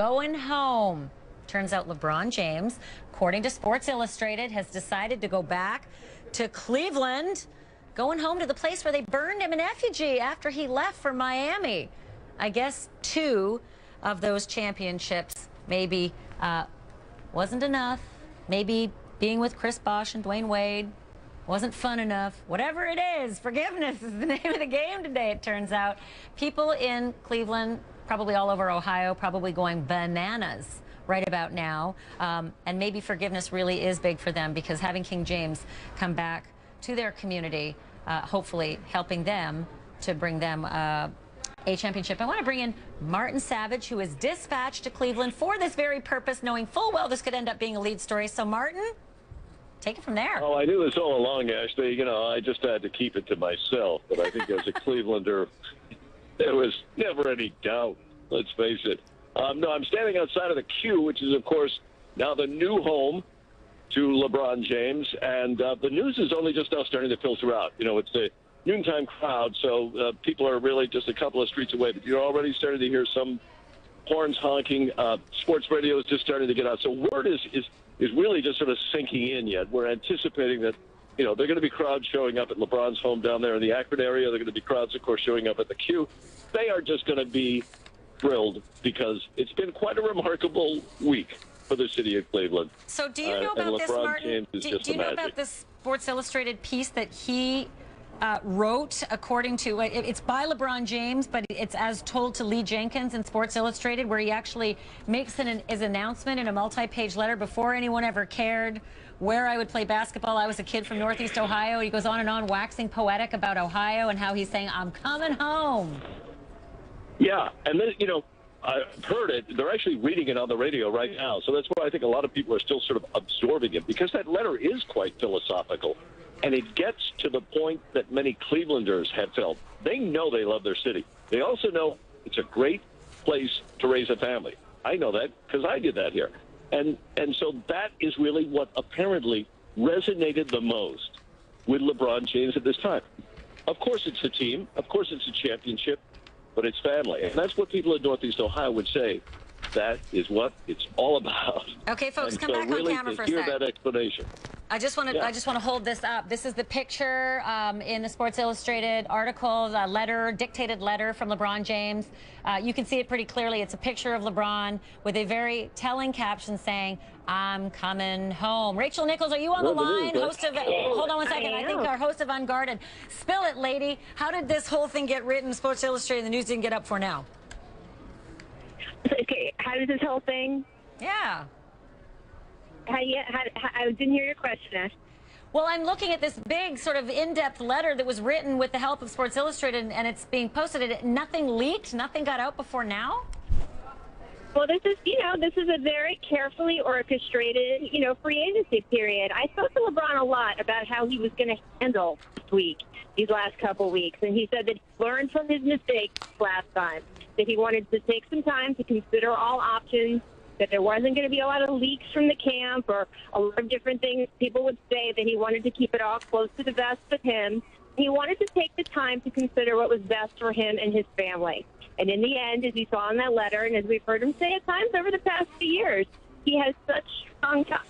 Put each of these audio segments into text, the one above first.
Going home. Turns out LeBron James, according to Sports Illustrated, has decided to go back to Cleveland, going home to the place where they burned him in effigy after he left for Miami. I guess 2 of those championships maybe wasn't enough. Maybe being with Chris Bosh and Dwayne Wade wasn't fun enough. Whatever it is, forgiveness is the name of the game today, it turns out. People in Cleveland, probably all over Ohio, probably going bananas right about now. And maybe forgiveness really is big for them, because having King James come back to their community, hopefully helping them to bring them a championship. I want to bring in Martin Savage, who is dispatched to Cleveland for this very purpose, knowing full well this could end up being a lead story. So, Martin, take it from there. Oh, I knew this all along, Ashley. You know, I just had to keep it to myself. But I think as a Clevelander, there was never any doubt. Let's face it. No, I'm standing outside of the Q, which is, of course, now the new home to LeBron James. And the news is only just now starting to filter out. You know, it's the noontime crowd, so people are really just a couple of streets away. But you're already starting to hear some horns honking. Sports radio is just starting to get out. So word is really just sort of sinking in yet. We're anticipating that, you know, there are going to be crowds showing up at LeBron's home down there in the Akron area. There are going to be crowds, of course, showing up at the Q. They are just going to be thrilled because it's been quite a remarkable week for the city of Cleveland. So do you know about this, Martin? Do you know about this Sports Illustrated piece that he wrote, according to, it's by LeBron James, but it's as told to Lee Jenkins in Sports Illustrated, where he actually makes his announcement in a multi-page letter before anyone ever cared where I would play basketball. I was a kid from Northeast Ohio. He goes on and on, waxing poetic about Ohio and how he's saying, I'm coming home. Yeah, and then, you know, I've heard it. They're actually reading it on the radio right now. So that's why I think a lot of people are still sort of absorbing it, because that letter is quite philosophical. And it gets to the point that many Clevelanders have felt. They know they love their city. They also know it's a great place to raise a family. I know that because I did that here. And so that is really what apparently resonated the most with LeBron James at this time. Of course it's a team. Of course it's a championship. But it's family. And that's what people in Northeast Ohio would say. That is what it's all about. Okay, folks, and come back really on camera for a hear second. that explanation. I just want to hold this up. This is the picture in the Sports Illustrated article, a letter, dictated letter from LeBron James. You can see it pretty clearly. It's a picture of LeBron with a very telling caption saying, I'm coming home. Rachel Nichols, are you on the line? Host of, hold on one second. I think our host of Unguarded. Spill it, lady. How did this whole thing get written? Sports Illustrated, the news didn't get up for now. Okay, how does this whole thing? Yeah. I didn't hear your question, Ash. Well, I'm looking at this big sort of in-depth letter that was written with the help of Sports Illustrated, and it's being posted. Nothing leaked? Nothing got out before now? Well, this is a very carefully orchestrated, free agency period. I spoke to LeBron a lot about how he was going to handle this week, these last couple weeks, and he said that he learned from his mistakes last time, that he wanted to take some time to consider all options, that there wasn't going to be a lot of leaks from the camp or a lot of different things people would say, that he wanted to keep it all close to the vest with him. He wanted to take the time to consider what was best for him and his family. And in the end, as you saw in that letter, and as we've heard him say at times over the past few years, he has such strong ties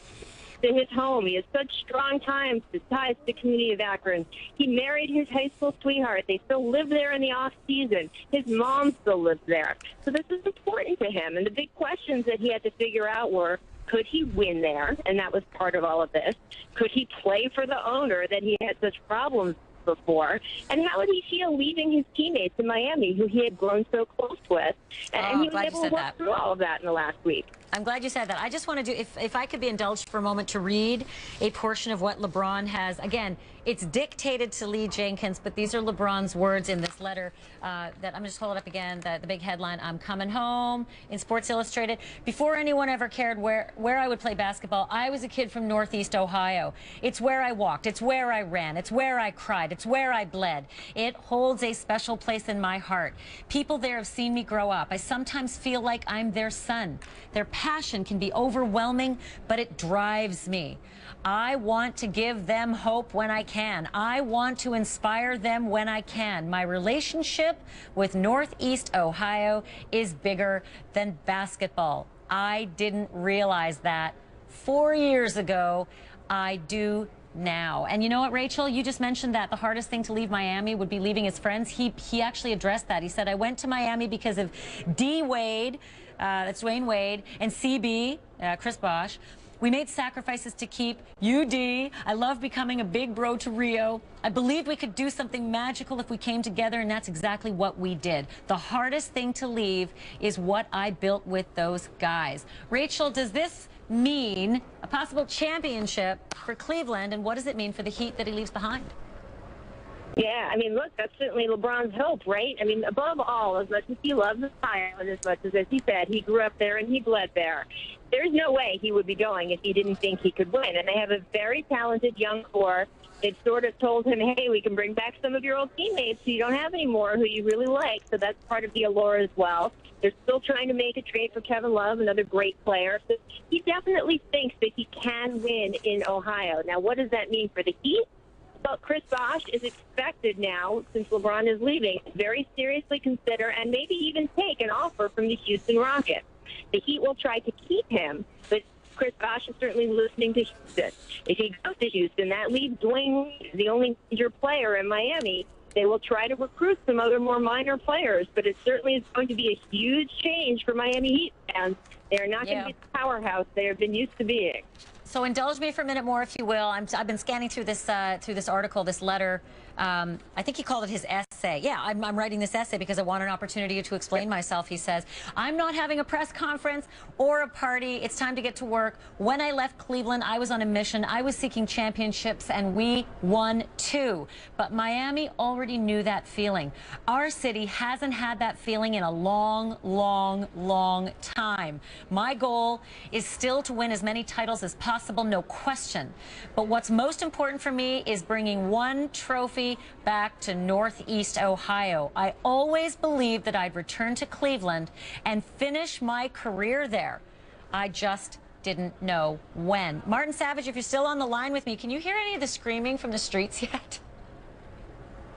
to his home. He has such strong ties to the community of Akron. He married his high school sweetheart. They still live there in the off season. His mom still lives there. So this is important to him. And the big questions that he had to figure out were, could he win there? And that was part of all of this. Could he play for the owner that he had such problems before? And how would he feel leaving his teammates in Miami, who he had grown so close with? And he was able to work through all of that in the last week. I'm glad you said that. I just want to do, if I could be indulged for a moment to read a portion of what LeBron has. Again, it's dictated to Lee Jenkins, but these are LeBron's words in this letter that I'm going to just hold it up again, the big headline, I'm coming home, in Sports Illustrated. Before anyone ever cared where I would play basketball, I was a kid from Northeast Ohio. It's where I walked. It's where I ran. It's where I cried. It's where I bled. It holds a special place in my heart. People there have seen me grow up. I sometimes feel like I'm their son, their passion can be overwhelming, but it drives me. I want to give them hope when I can. I want to inspire them when I can. My relationship with Northeast Ohio is bigger than basketball. I didn't realize that 4 years ago. I do now. And you know what, Rachel, you just mentioned that the hardest thing to leave Miami would be leaving his friends. He actually addressed that. He said, I went to Miami because of D. Wade, that's Dwayne Wade, and CB, Chris Bosh. We made sacrifices to keep UD. I love becoming a big bro to Rio. I believed we could do something magical if we came together, and that's exactly what we did. The hardest thing to leave is what I built with those guys. Rachel, does this mean a possible championship for Cleveland, and what does it mean for the Heat that he leaves behind? Yeah, I mean, look, that's certainly LeBron's hope, right? I mean, above all, as much as he loves Ohio, and as much as he said, he grew up there and he bled there, there's no way he would be going if he didn't think he could win. And they have a very talented young core. They've sort of told him, hey, we can bring back some of your old teammates who you don't have anymore, who you really like. So that's part of the allure as well. They're still trying to make a trade for Kevin Love, another great player. So he definitely thinks that he can win in Ohio. Now, what does that mean for the Heat? Well, Chris Bosh is expected now, since LeBron is leaving, to very seriously consider and maybe even take an offer from the Houston Rockets. The Heat will try to keep him, but Chris Bosh is certainly listening to Houston. If he goes to Houston, that leaves Dwayne Wade, the only major player in Miami. They will try to recruit some other more minor players, but it certainly is going to be a huge change for Miami Heat fans. They are not going to be the powerhouse they have been used to being. So indulge me for a minute more, if you will. I've been scanning through this article, this letter. I think he called it his essay. Yeah, I'm writing this essay because I want an opportunity to explain myself. He says, I'm not having a press conference or a party. It's time to get to work. When I left Cleveland, I was on a mission. I was seeking championships, and we won 2. But Miami already knew that feeling. Our city hasn't had that feeling in a long, long, long time. My goal is still to win as many titles as possible, no question. But what's most important for me is bringing one trophy back to Northeast Ohio. I always believed that I'd return to Cleveland and finish my career there. I just didn't know when. Martin Savage, if you're still on the line with me, can you hear any of the screaming from the streets yet?